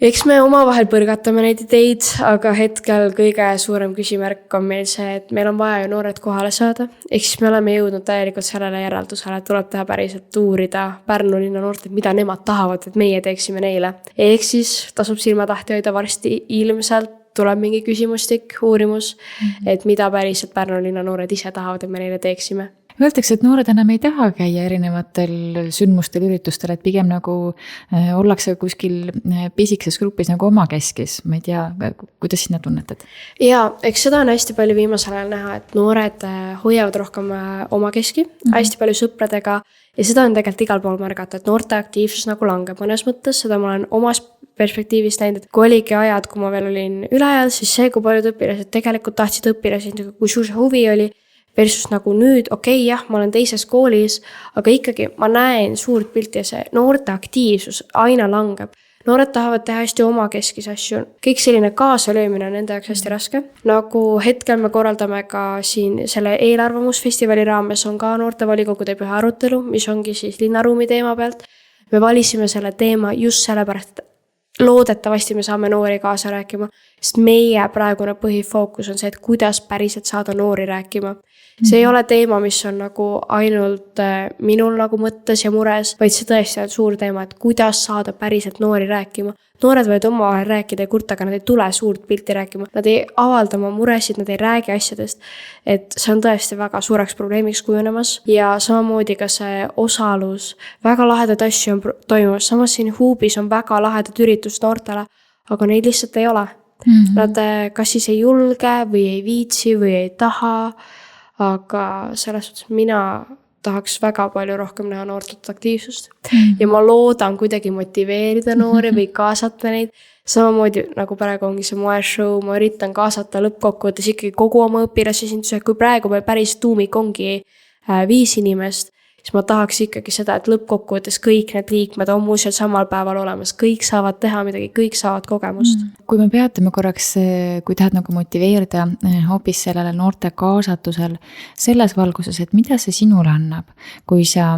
eks me omavahel põrgatame neid ideid, aga hetkel kõige suurem küsimärk on meil see, et meil on vaja ju noored kohale saada. Ehk siis me oleme jõudnud täielikult sellele järeldusele, et tuleb teha päriselt uurida Pärnu linna noortelt, mida nemad tahavad, et meie teeksime neile. Ehk siis tasub silmatahti hoida, varsti ilmselt tuleb mingi küsimustik, uurimus, et mida päriselt Pärnu linna noored ise tahavad, et me neile teeksime. Öeldakse, et noored enam ei taha käia erinevatel sündmustel, üritustel, et pigem nagu ollakse kuskil pisikeses grupis nagu omakeskis. Ma ei tea, kuidas sina tunnetad? Ja, eks seda on hästi palju viimasel ajal näha, et noored hoiavad rohkem omakeski, hästi palju sõpradega ja seda on tegelikult igal pool märgata, et noorte aktiivsus nagu langeb mõnes mõttes, seda ma olen omas perspektiivist näinud, et kui oligi ajad, kui ma veel olin ülejääl, siis see, kui paljud õpilased tegelikult tahtsid õpilasi, kui suur see huvi oli, versus nagu nüüd, jah, ma olen teises koolis, aga ikkagi ma näen suurt pilti ja see noorte aktiivsus aina langeb. Noored tahavad teha hästi omakeskis asju. Kõik selline kaasalöömine on nende jaoks hästi raske. Nagu hetkel me korraldame ka siin selle eelarvamusfestivali raames on ka noortevolikogude püha arutelu, mis ongi siis linnaruumi teema pealt. Me valisime selle teema just sellepärast, et loodetavasti me saame noori kaasa rääkima, sest meie praegune põhifookus on see, et kuidas päriselt saada noori rääkima. See ei ole teema, mis on nagu ainult minul nagu mõttes ja mures, vaid see tõesti on suur teema, et kuidas saada päriselt noori rääkima. Noored võivad omavahel rääkida ja kurta, aga nad ei tule suurt pilti rääkima. Nad ei avalda oma muresid, nad ei räägi asjadest. Et see on tõesti väga suureks probleemiks kujunemas. Ja samamoodi ka see osalus, väga lahedad asju on toimumas. Samas siin Huubis on väga lahedad üritust noortele, aga neid lihtsalt ei ole. Nad kas siis ei julge või ei viitsi või ei taha. Aga selles suhtes mina tahaks väga palju rohkem näha noortelt aktiivsust. Ja ma loodan kuidagi motiveerida noori või kaasata neid. Samamoodi nagu praegu ongi see moeshow, ma üritan kaasata lõppkokkuvõttes ikkagi kogu oma õpilasesinduse. Kui praegu meil päris tuumik ongi 5 inimest, siis ma tahaks ikkagi seda, et lõppkokkuvõttes kõik need liikmed on muuseas samal päeval olemas. Kõik saavad teha midagi, kõik saavad kogemust. Kui me peatame korraks, kui tahad nagu motiveerida hoopis sellele noorte kaasatusel selles valguses, et mida see sinule annab, kui sa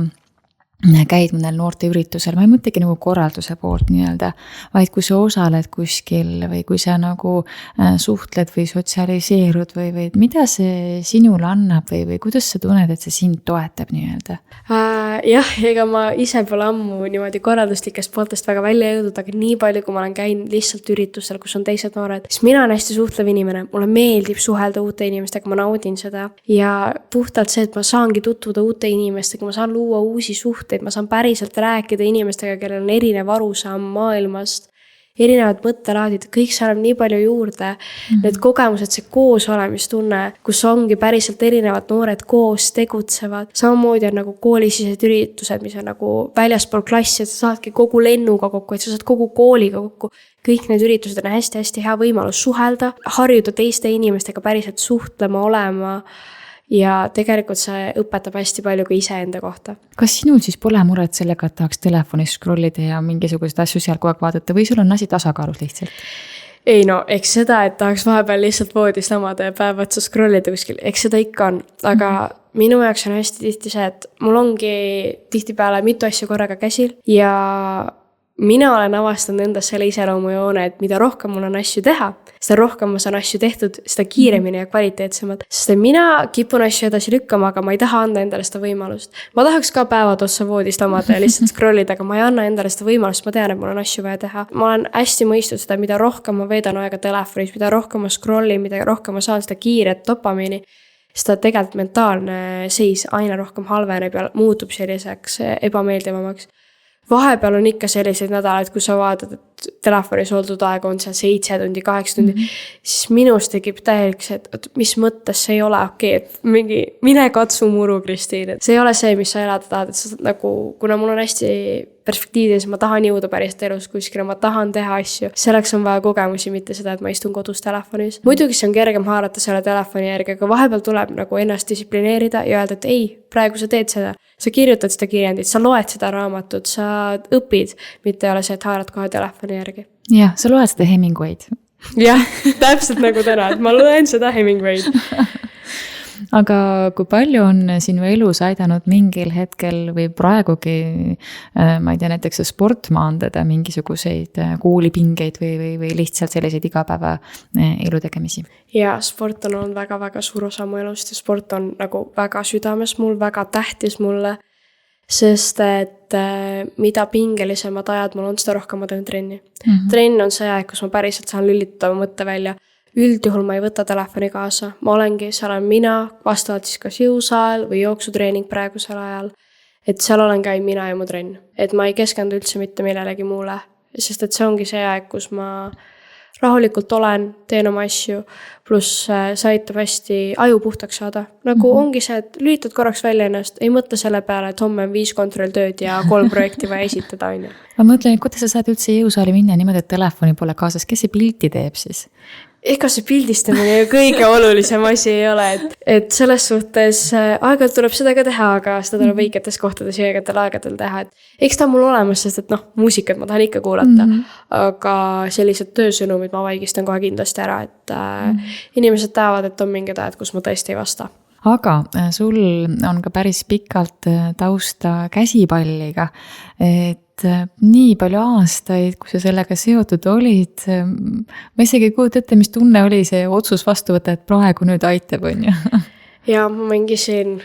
käid mõnel noorte üritusel, ma ei mõtlegi nagu korralduse poolt nii-öelda, vaid kui sa osaled kuskil või kui sa nagu suhtled või sotsialiseerud või mida see sinule annab või kuidas sa tunned, et see sind toetab nii-öelda? Jah, ega ma ise pole ammu niimoodi korralduslikest pooltest väga välja jõudnud, aga nii palju, kui ma olen käinud lihtsalt üritusel, kus on teised noored, siis mina olen hästi suhtlev inimene, mulle meeldib suhelda uute inimestega, ma naudin seda ja puhtalt see, et ma saangi tutvuda uute inimestega, ma saan luua uusi suhteid, ma saan päriselt rääkida inimestega, kellel on erinev arusaam maailmast, erinevad mõttelaadid, kõik saab nii palju juurde. Need kogemused, see koos olemistunne, kus ongi päriselt erinevad noored koos tegutsevad. Samamoodi on nagu koolisised üritused, mis on nagu väljaspool klassi, et sa saadki kogu lennuga kokku, et sa saad kogu kooliga kokku. Kõik need üritused on hästi hea võimalus suhelda, harjuda teiste inimestega päriselt suhtlema, olema. Ja tegelikult see õpetab hästi palju ka iseenda kohta. Kas sinul siis pole muret sellega, et tahaks telefonis scrollida ja mingisugused asju seal kogu aeg vaadata või sul on asi tasakaalus lihtsalt? Ei no, eks seda, et tahaks vahepeal lihtsalt voodis lamada ja päev otsa scrollida kuskil, eks seda ikka on, aga minu jaoks on hästi tihti see, et mul ongi tihtipeale mitu asju korraga käsil ja mina olen avastanud endas selle iseloomujoone, et mida rohkem mul on asju teha, seda rohkem ma saan asju tehtud, seda kiiremini ja kvaliteetsemalt. Sest mina kipun asju edasi lükkama, aga ma ei taha anda endale seda võimalust. Ma tahaks ka päevad otsa voodist lamada ja lihtsalt scrollida, aga ma ei anna endale seda võimalust, ma tean, et mul on asju vaja teha. Ma olen hästi mõistnud seda, mida rohkem ma veedan aega telefonis, mida rohkem ma scrollin, mida rohkem ma saan seda kiiret dopamiini, seda tegelikult mentaalne seis aina rohkem halveneb ja muutub selliseks ebameeldivamaks. Vahepeal on ikka selliseid nädalaid, kui sa vaatad, et telefonis oldud aega on seal 7 tundi, 8 tundi, siis minust tekib täieliks, et mis mõttes see ei ole okei, et mingi mine katsu muru, Kristiin. See ei ole see, mis sa elada tahad, et sa nagu, kuna mul on hästi perspektiivis, ma tahan jõuda päris elus kuskile, ma tahan teha asju. Selleks on vaja kogemusi, mitte seda, et ma istun kodus telefonis. Muidugi see on kergem haarata selle telefoni järgi, aga vahepeal tuleb nagu ennast distsiplineerida ja öelda, et ei, praegu sa teed seda. Sa kirjutad seda kirjandit, sa loed seda raamatut, sa õpid, mitte ei ole see, et haarad kohe telefoni järgi. Jah, sa loed seda Hemingway'd. Jah, täpselt nagu täna, et ma loen seda Hemingway'd. aga kui palju on sinu elus aidanud mingil hetkel või praegugi, ma ei tea, näiteks sport maandada mingisuguseid koolipingeid või lihtsalt selliseid igapäeva elu tegemisi? Ja sport on olnud väga-väga suur osa mu elust ja sport on nagu väga südames mul, väga tähtis mulle, sest et mida pingelisemad ajad mul on, seda rohkem ma teen trenni. Trenn on see aeg, kus ma päriselt saan lülitada oma mõtte välja. Üldjuhul ma ei võta telefoni kaasa. Ma olengi, seal on mina, vastavalt siis kas jõusaal või jooksutreening praegusel ajal. Et seal olengi ainult mina ja mu trenn. Et ma ei keskendu üldse mitte millelegi muule. Sest et see ongi see aeg, kus ma rahulikult olen, teen oma asju, pluss see aitab hästi aju puhtaks saada. Nagu ongi see, et lülitad korraks välja ennast, ei mõtle selle peale, et homme on 5 kontrolltööd ja 3 projekti vaja esitada, on ju. Ma mõtlen, et kuidas sa saad üldse jõusaali minna niimoodi, et telefoni pole kaasas, kes see pilti teeb siis? Ega see pildistamine ju kõige olulisem asi ei ole, et selles suhtes aeg-ajalt tuleb seda ka teha, aga seda tuleb õigetes kohtades ja õigetel aegadel teha, et eks ta on mul olemas, sest et muusikat ma tahan ikka kuulata, aga sellised töösõnumid ma vaigistan kohe kindlasti ära, et inimesed teavad, et on mingid ajad, kus ma tõesti ei vasta. Aga sul on ka päris pikalt tausta käsipalliga, et nii palju aastaid, kui sa sellega seotud olid, ma isegi ei kujuta ette, mis tunne oli see otsus vastu võtta, et praegu nüüd aitab, on ju? Ja ma mängisin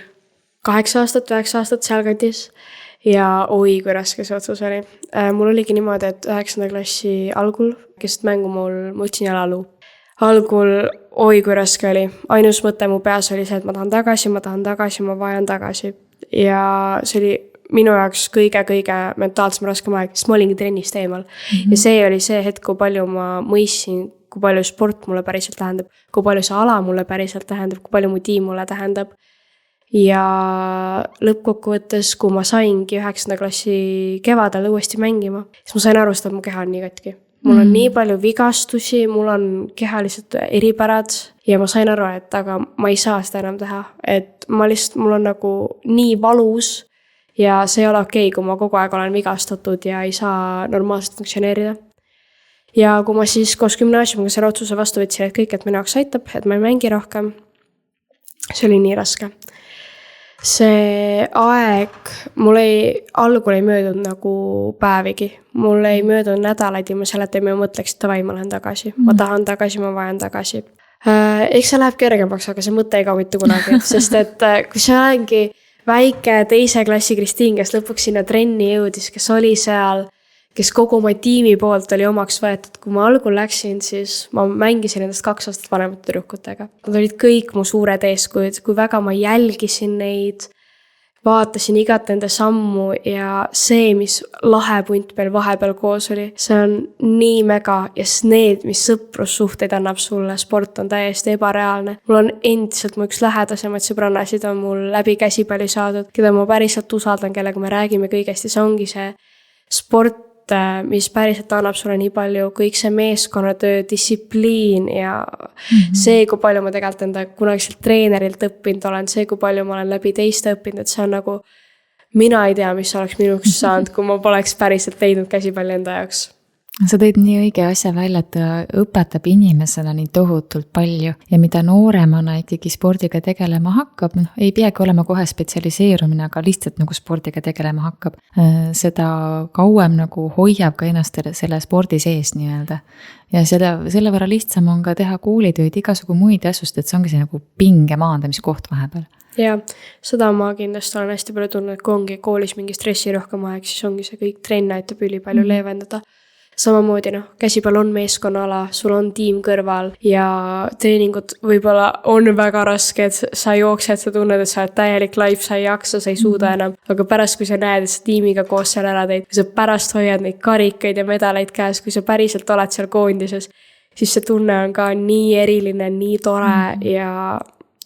8 aastat, 9 aastat sealkandis ja oi, kui raske see otsus oli. Mul oligi niimoodi, et 9. klassi algul, keset mängu ma võtsin jalaluu. Algul, oi, kui raske oli. Ainus mõte mu peas oli see, et ma tahan tagasi, ma vajan tagasi. Ja see oli minu jaoks kõige mentaalsem raskem aeg, sest ma olingi trennist eemal. Ja see oli see hetk, kui palju ma mõistsin, kui palju sport mulle päriselt tähendab, kui palju see ala mulle päriselt tähendab, kui palju mu tiim mulle tähendab. Ja lõppkokkuvõttes, kui ma saingi 9. klassi kevadel uuesti mängima, siis ma sain aru, et mu keha on nii katki. Mul on nii palju vigastusi, mul on kehalised eripärad ja ma sain aru, et aga ma ei saa seda enam teha. Et mul on nagu nii valus ja see ei ole okei, kui ma kogu aeg olen vigastatud ja ei saa normaalselt funktsioneerida. Ja kui ma siis koos gümnaasiumiga selle otsuse vastu võtsin, et kõik, et minu jaoks aitab, et ma ei mängi rohkem, see oli nii raske. See aeg, algul ei möödunud nagu päevigi. Mul ei möödunud nädalaid ilma selleta, et ma mõtleks, et davai, ma lähen tagasi. Ma tahan tagasi, ma vajan tagasi. Eks see läheb kergemaks, aga see mõte ei kao mitte kunagi. Sest et kui see olengi väike 2. klassi Kristiin, kes lõpuks sinna trenni jõudis, kes oli seal, kes kogu oma tiimi poolt oli omaks võetud. Kui ma algul läksin, siis ma mängisin endast 2 aastat vanemate tüdrukutega. Nad olid kõik mu suured eeskujud, kui väga ma jälgisin neid, vaatasin igat nende sammu ja see, mis lahepunt meil vahepeal koos oli, see on nii mega ja need, mis sõprussuhteid annab sulle, sport on täiesti ebareaalne. Mul on endiselt mu üks lähedasemaid sõbrannasid on mul läbi käsipalli saadud, keda ma päriselt usaldan, kellega me räägime kõigest ja see ongi see sport, mis päriselt annab sulle nii palju, kõik see meeskonnatöö, distsipliin ja see, kui palju ma tegelikult enda kunagiselt treenerilt õppinud olen, see, kui palju ma olen läbi teiste õppinud, et see on nagu, mina ei tea, mis oleks minuks saanud, kui ma poleks päriselt leidnud käsipalli enda jaoks. Sa tõid nii õige asja välja, et ta õpetab inimesena nii tohutult palju ja mida nooremana ikkagi spordiga tegelema hakkab, ei peagi olema kohe spetsialiseerumine, aga lihtsalt nagu spordiga tegelema hakkab, seda kauem nagu hoiab ka ennast selle spordi sees nii-öelda. Ja selle võrra lihtsam on ka teha koolitööd, igasugu muid asjust, et see ongi see nagu pinge maandamiskoht vahepeal. Ja seda ma kindlasti olen hästi palju tundnud, et kui ongi koolis mingi stressi rohkem aeg, siis ongi see kõik trenn aitab üli palju leevendada. Samamoodi käsipall on meeskonnaala, sul on tiim kõrval ja treeningud võib-olla on väga rasked, sa jooksed, sa tunned, et sa oled täielik life, sa ei jaksa, sa ei suuda enam, aga pärast, kui sa näed, et sa tiimiga koos seal ära teed, kui sa pärast hoiad neid karikaid ja medaleid käes, kui sa päriselt oled seal koondises, siis see tunne on ka nii eriline, nii tore ja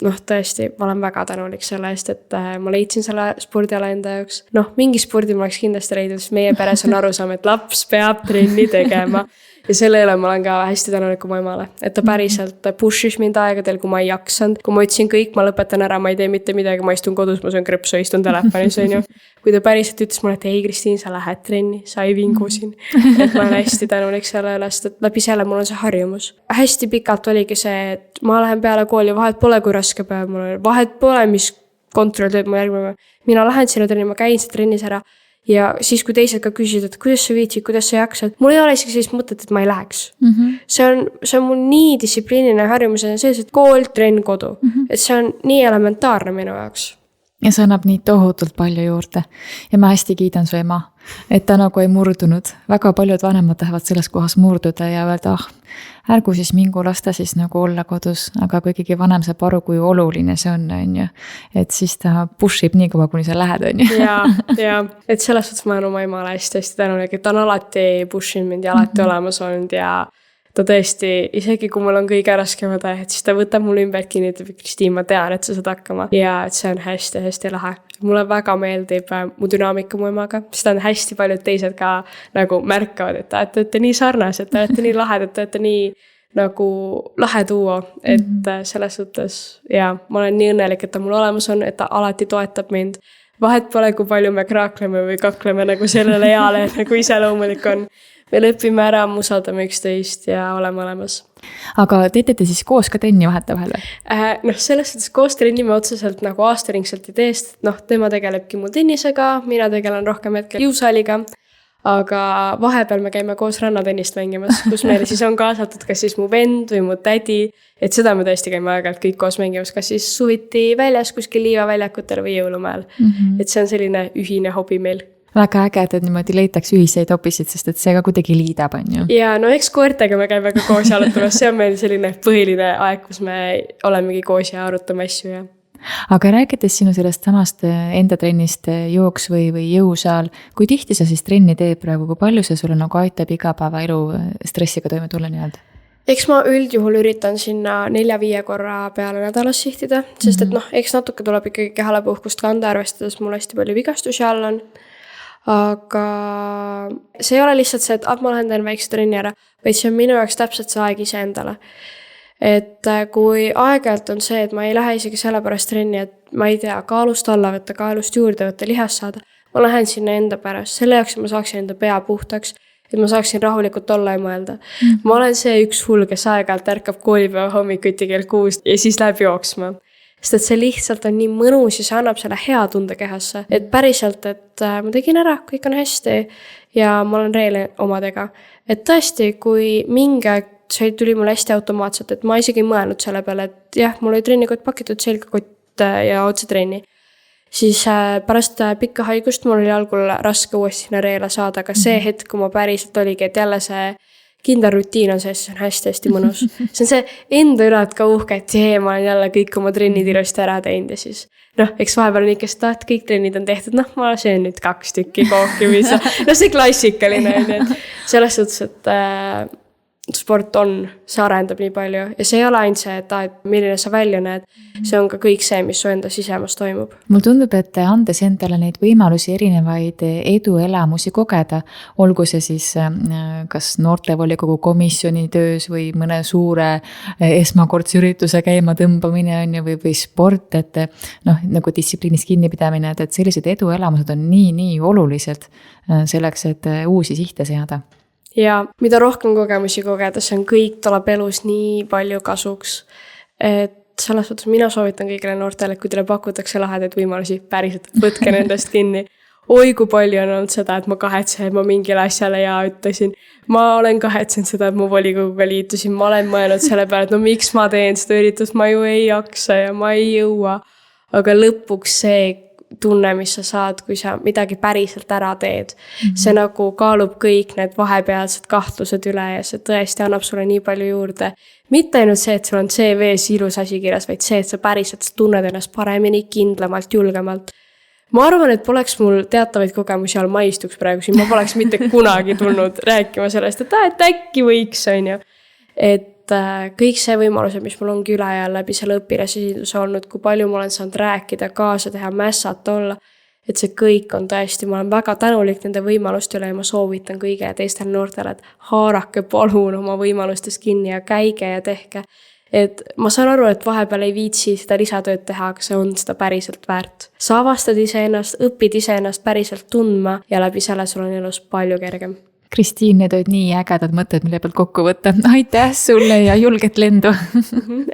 tõesti, ma olen väga tänulik selle eest, et ma leidsin selle spordiala enda jaoks. Mingi spordi ma oleks kindlasti leidnud, sest meie peres on arusaam, et laps peab trenni tegema. ja selle üle ma olen ka hästi tänulik oma emale, et ta päriselt push'is mind aegadel, kui ma ei jaksanud. Kui ma ütlesin kõik, ma lõpetan ära, ma ei tee mitte midagi, ma istun kodus, ma söön krõpsu, istun telefonis, on ju. Kui ta päriselt ütles mulle, et ei, Kristiin, sa lähed trenni, sa ei vingu siin. Et ma olen hästi tänulik selle üle, sest et läbi selle mul on see harjumus. Hästi pikalt oligi see, et ma lähen peale kooli, vahet pole, kui raske päev mul on, vahet pole, mis kontroll teeb mu järgmine. Mina lähen sinna trenni, ma käin see trennis ära. Ja siis, kui teised ka küsisid, et kuidas sa viitsid, kuidas sa jaksad, mul ei ole isegi sellist mõtet, et ma ei läheks. See on mul nii distsipliiniline harjumus, et kool, trenn, kodu. Et see on nii elementaarne minu jaoks. Ja see annab nii tohutult palju juurde. Ja ma hästi kiidan su ema, et ta nagu ei murdunud. Väga paljud vanemad tahavad selles kohas murduda ja öelda, ärgu siis mingu lasta siis nagu olla kodus, aga kui ikkagi vanem saab aru, kui oluline see on ju. Et siis ta pushib nii kaua, kuni sa lähed, on ju. Ja, et selles suhtes ma olen oma emale hästi tänulik, et ta on alati pushinud mind ja alati olemas olnud ja ta tõesti, isegi kui mul on kõige raskemad ajad, siis ta võtab mul ümber kinnitab, et Kristiin, ma tean, et sa saad hakkama. Ja et see on hästi lahe. Mulle väga meeldib mu dünaamika mu emaga, sest on hästi paljud teised ka nagu märkavad, et te olete nii sarnased, te olete nii lahedad, te olete nii nagu lahe duo, et selles suhtes ja ma olen nii õnnelik, et ta mul olemas on, et ta alati toetab mind. Vahet pole, kui palju me kraakleme või kakleme nagu sellele eale, nagu ise loomulik on. Me lõpime ära, musaldame üksteist ja oleme olemas. Aga teete siis koos ka trenni vahetevahel? Selles suhtes koos trenni me otseselt nagu aastaringselt ei teest. Tema tegelebki mul tennisega, mina tegelen rohkem hetkel jõusaaliga. Aga vahepeal me käime koos rannatennist mängimas, kus meil siis on kaasatud kas siis mu vend või mu tädi. Et seda me tõesti käime aegalt kõik koos mängimas, kas siis suviti väljas kuskil liivaväljakutel või jõulumäel. Et see on selline ühine hobi meil. Väga äge, et niimoodi leitakse ühiseid hobisid, sest et see ka kuidagi liidab, on ju. Ja eks koertega me käime ka koos ja arutamas, see on meil selline põhiline aeg, kus me olemegi koos ja arutame asju ja. Aga rääkides sinu sellest samast enda trennist jooks või jõusaal, kui tihti sa siis trenni teed praegu, kui palju see sulle nagu aitab igapäevaelu stressiga toime tulla nii-öelda? Eks ma üldjuhul üritan sinna 4-5 korra peale nädalas sihtida, sest et eks natuke tuleb ikkagi kehale puhkust kanda, arvestades mul hästi palju vigastusi all on. Aga see ei ole lihtsalt see, et ma lähen teen väikse trenni ära, vaid see on minu jaoks täpselt see aeg ise endale. Et kui aeg-ajalt on see, et ma ei lähe isegi selle pärast trenni, et ma ei tea, kaalust alla võtta, kaalust juurde võtta, lihas saada, ma lähen sinna enda pärast, selle jaoks, et ma saaksin enda pea puhtaks, et ma saaksin rahulikult olla ja mõelda. Ma olen see üks hull, kes aeg-ajalt ärkab koolipäeva hommikuti kell 6 ja siis läheb jooksma. Sest et see lihtsalt on nii mõnus ja see annab selle hea tunde kehasse. Et päriselt, et ma tegin ära, kõik on hästi ja ma olen reele omadega. Et tõesti, kui mingi aeg see tuli mulle hästi automaatselt, et ma isegi ei mõelnud selle peale, et jah, mul oli trennikott pakitud, selgakott ja otse trenni. Siis pärast pikka haigust mul oli algul raske uuesti sinna reele saada, aga see hetk, kui ma päriselt oligi, et jälle see kindel rutiin on see on hästi mõnus. See on see enda üle, et ka uhke, et ma olen jälle kõik oma trennid ilusti ära teinud ja siis eks vahepeal on ikka seda, et kõik trennid on tehtud, ma söön nüüd 2 tükki kooki või see klassikaline on, et selles suhtes, et sport see arendab nii palju ja see ei ole ainult see, et milline sa välja näed, see on ka kõik see, mis su enda sisemas toimub. Mul tundub, et andes endale neid võimalusi erinevaid eduelamusi kogeda, olgu see siis kas noortevolikogu komisjoni töös või mõne suure esmakordse ürituse käima tõmbamine on ju, või sport, et nagu distsipliinis kinnipidamine, et sellised eduelamused on nii olulised selleks, et uusi sihte seada. Ja mida rohkem kogemusi kogeda, see on kõik tuleb elus nii palju kasuks. Et selles suhtes mina soovitan kõigile noortele, kui teile pakutakse lahedaid võimalusi, päriselt võtke nendest kinni. Oi, kui palju on olnud seda, et ma kahetsen, et ma mingile asjale ja ütlesin. Ma olen kahetsenud seda, et ma volikoguga liitusin. Ma olen mõelnud selle peale, et miks ma teen seda üritust, ma ju ei jaksa ja ma ei jõua. Aga lõpuks see tunne, mis sa saad, kui sa midagi päriselt ära teed. See nagu kaalub kõik need vahepealsed kahtlused üle ja see tõesti annab sulle nii palju juurde. Mitte ainult see, et sul on CV-s ilus asi kirjas, vaid see, et sa päriselt tunned ennast paremini, kindlamalt, julgemalt. Ma arvan, et poleks mul teatavaid kogemusi all, ma istuks praegu siin, ma poleks mitte kunagi tulnud rääkima sellest, et äkki võiks, on ju. Et kõik see võimalused, mis mul ongi üle ja läbi selle õpilasesinduse olnud, kui palju ma olen saanud rääkida, kaasa teha, mässata olla, et see kõik on tõesti, ma olen väga tänulik nende võimaluste üle ja ma soovitan kõigile teistele noortele, et haarake palun oma võimalustest kinni ja käige ja tehke. Et ma saan aru, et vahepeal ei viitsi seda lisatööd teha, aga see on seda päriselt väärt. Sa avastad iseennast, õpid iseennast päriselt tundma ja läbi selle sul on elus palju kergem. Kristiin, need olid nii ägedad mõtted, mille pealt kokku võtta. Aitäh sulle ja julget lendu!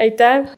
Aitäh!